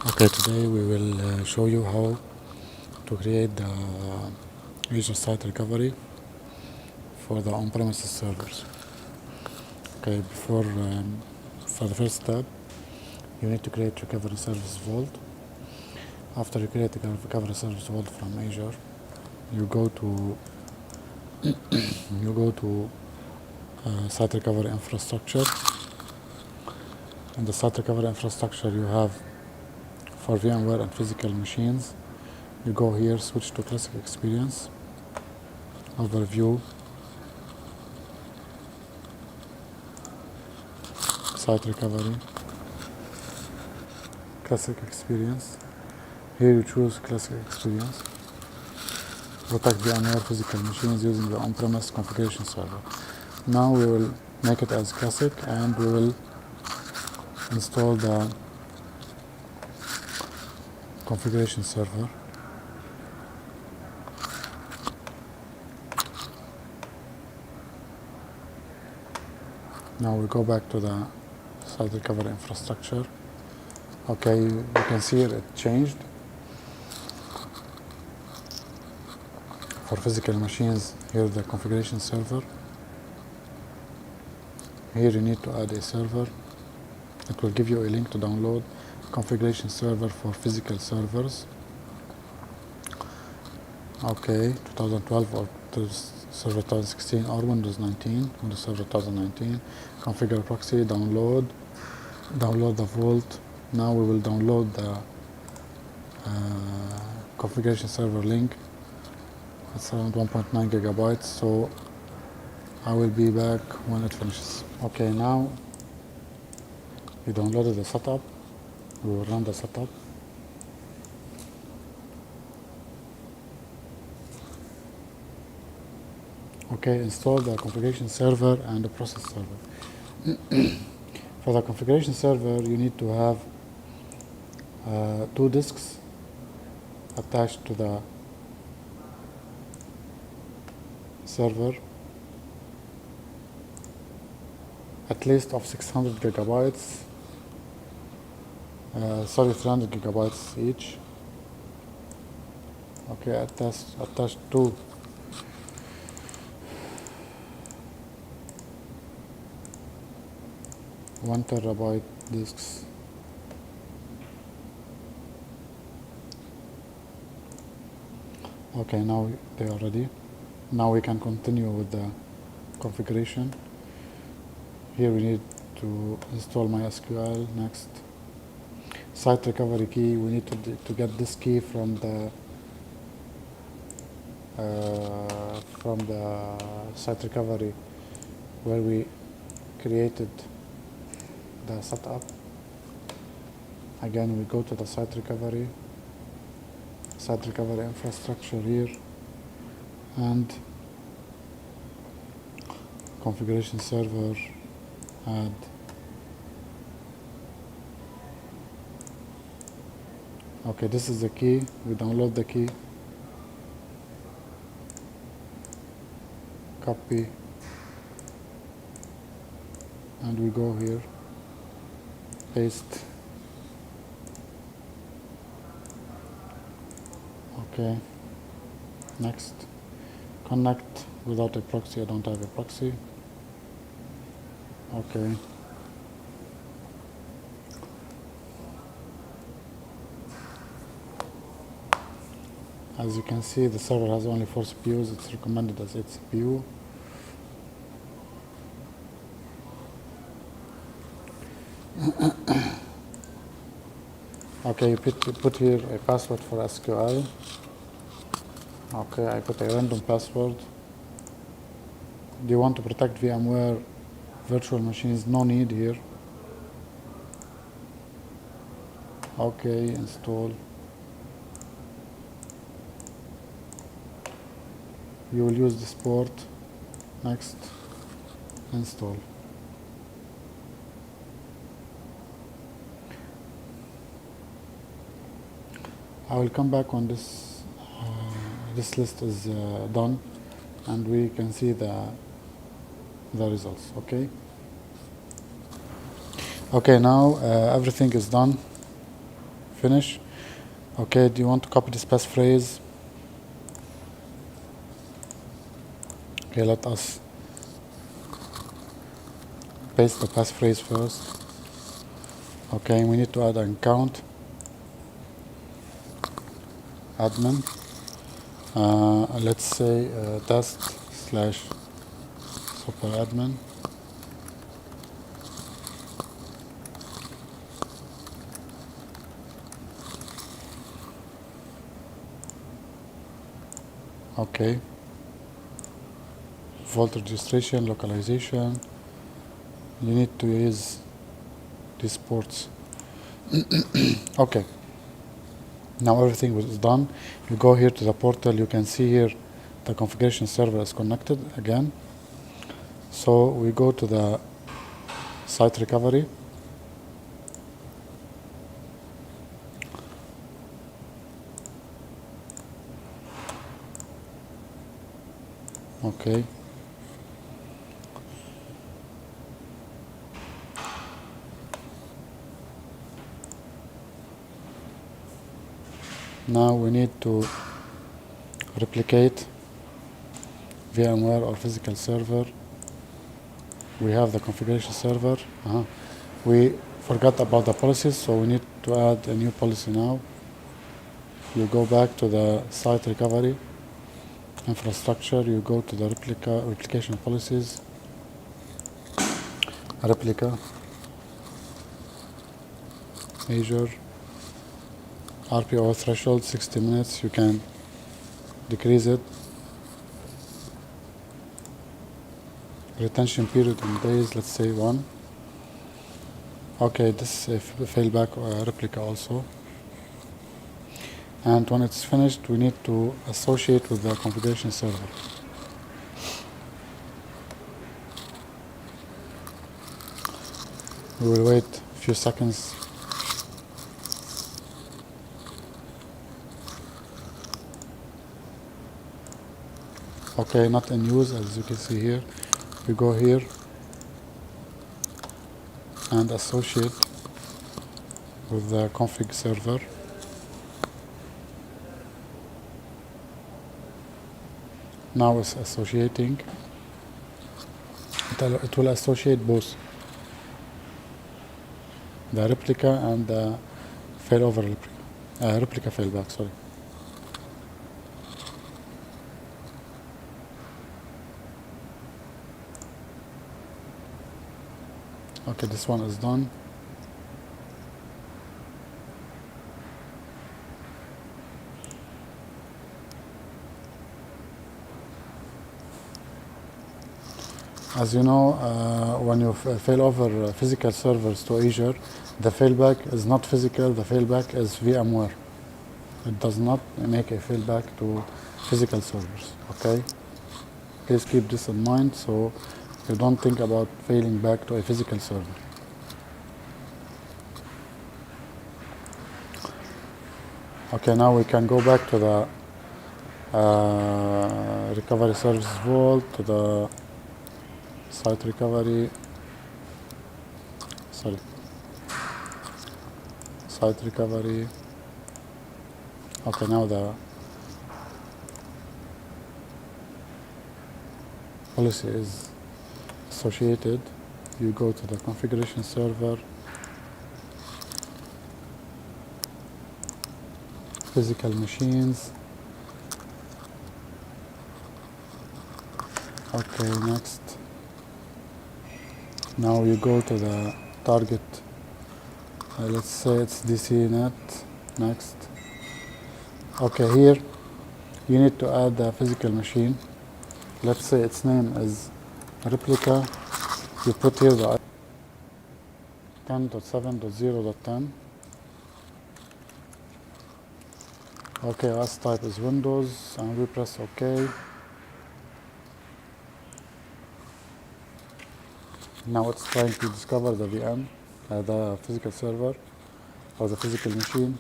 Okay, today we will show you how to create the Azure Site Recovery for the on-premises servers. Okay, for the first step, you need to create Recovery Service Vault. After you create the Recovery Service Vault from Azure, you go to Site Recovery Infrastructure. In the Site Recovery Infrastructure, you have for VMware and physical machines. You go here, switch to Classic Experience, Overview, Site Recovery, Classic Experience. Here you choose Classic Experience. Protect VMware physical machines using the on-premise configuration server. Now we will make it as Classic and we will install the configuration server. Now we go back to the Site Recovery Infrastructure. Okay, you can see it changed. For physical machines, here the configuration server. Here you need to add a server. It will give you a link to download configuration server for physical servers. Okay, 2012 or Server 2016 or Windows 19, Windows Server 2019. Configure proxy, download the vault. Now we will download the configuration server link. It's around 1.9 gigabytes, so I will be back when it finishes. Okay, now we downloaded the setup. We will run the setup. Okay, install the configuration server and the process server. For the configuration server, you need to have 2 disks attached to the server, at least of 600 gigabytes, 300 gigabytes each. Okay, attached to 1 terabyte disks. Okay, now they are ready. Now we can continue with the configuration. Here we need to install MySQL. Next, site recovery key. We need to get this key from the site recovery where we created the setup. Again, we go to the site recovery infrastructure here, and configuration server, add. Okay, this is the key. We download the key, copy, and we go here, paste. Okay, next, connect without a proxy. I don't have a proxy. Okay, as you can see, the server has only 4 CPUs. It's recommended as 8 CPU. Okay, you put here a password for SQL. Okay, I put a random password. Do you want to protect VMware virtual machines? No need here. Okay, install. You will use this port. Next, install. I will come back when this list is done, and we can see the results. Okay, now everything is done. If finish. Okay, do you want to copy this passphrase? Okay, let us paste the passphrase first. Okay, we need to add an account. Admin. Let's say test/superadmin. Okay. Vault registration, localization. You need to use these ports. Okay. Now everything is done. You go here to the portal. You can see here the configuration server is connected again. So we go to the site recovery. Okay. Now we need to replicate VMware or physical server. We have the configuration server. We forgot about the policies, so we need to add a new policy now. You go back to the site recovery infrastructure. You go to the replication policies. Replica. Azure. RPO threshold 60 minutes. You can decrease it. Retention period in days, let's say 1. Okay, this is a failback replica also. And when it's finished, we need to associate with the configuration server. We will wait a few seconds. Okay, not in use, as you can see here. We go here and associate with the config server. Now it's associating. It will associate both the replica and the failover replica failback, sorry. Okay, this one is done. As you know, when you fail over physical servers to Azure, the failback is not physical, the failback is VMware. It does not make a failback to physical servers, okay? Please keep this in mind so you don't think about failing back to a physical server. Okay, now we can go back to the recovery services vault, to the site recovery, site recovery. Okay, now the policy is associated. You go to the configuration server, physical machines. Okay, next. Now you go to the target. Let's say it's DC net. Next. Okay, here you need to add the physical machine. Let's say its name is replica. You put here the 10.7.0.10. Okay, OS type is Windows, and we press OK. Now it's trying to discover the VM, the physical server, or the physical machine.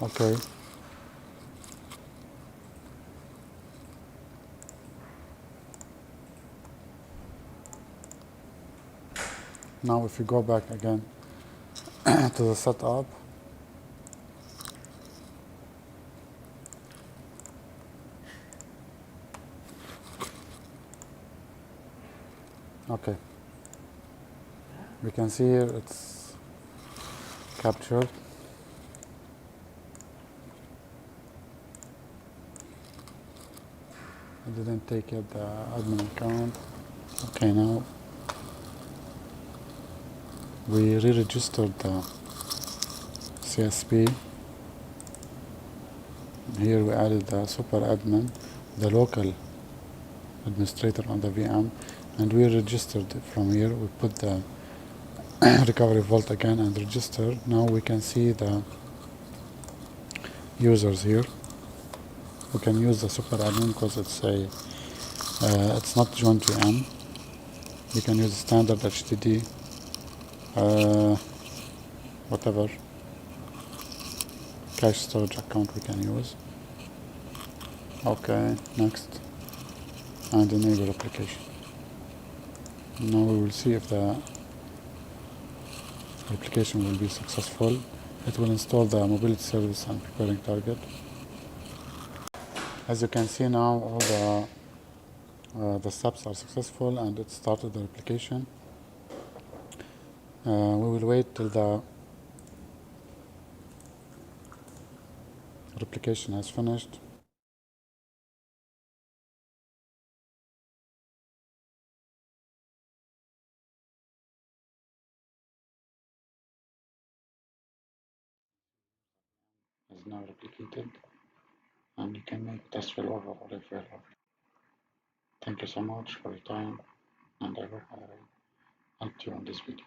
Okay. Now if you go back again to the setup, okay, we can see here it's captured. I didn't take it the admin account. Okay, now we re-registered the CSP. Here we added the super admin, the local administrator on the VM, and we registered from here. We put the recovery vault again and register. Now we can see the users here. We can use the super admin because it's not joint VM. You can use standard HTTP, whatever cache storage account we can use. Okay, next, and enable application. Now we will see if the application will be successful. It will install the mobility service and preparing target. As you can see now, all the steps are successful and it started the replication. We will wait till the replication has finished. Is now replicated, and you can make test failover or a failover. Thank you so much for your time, and I hope I helped you on this video.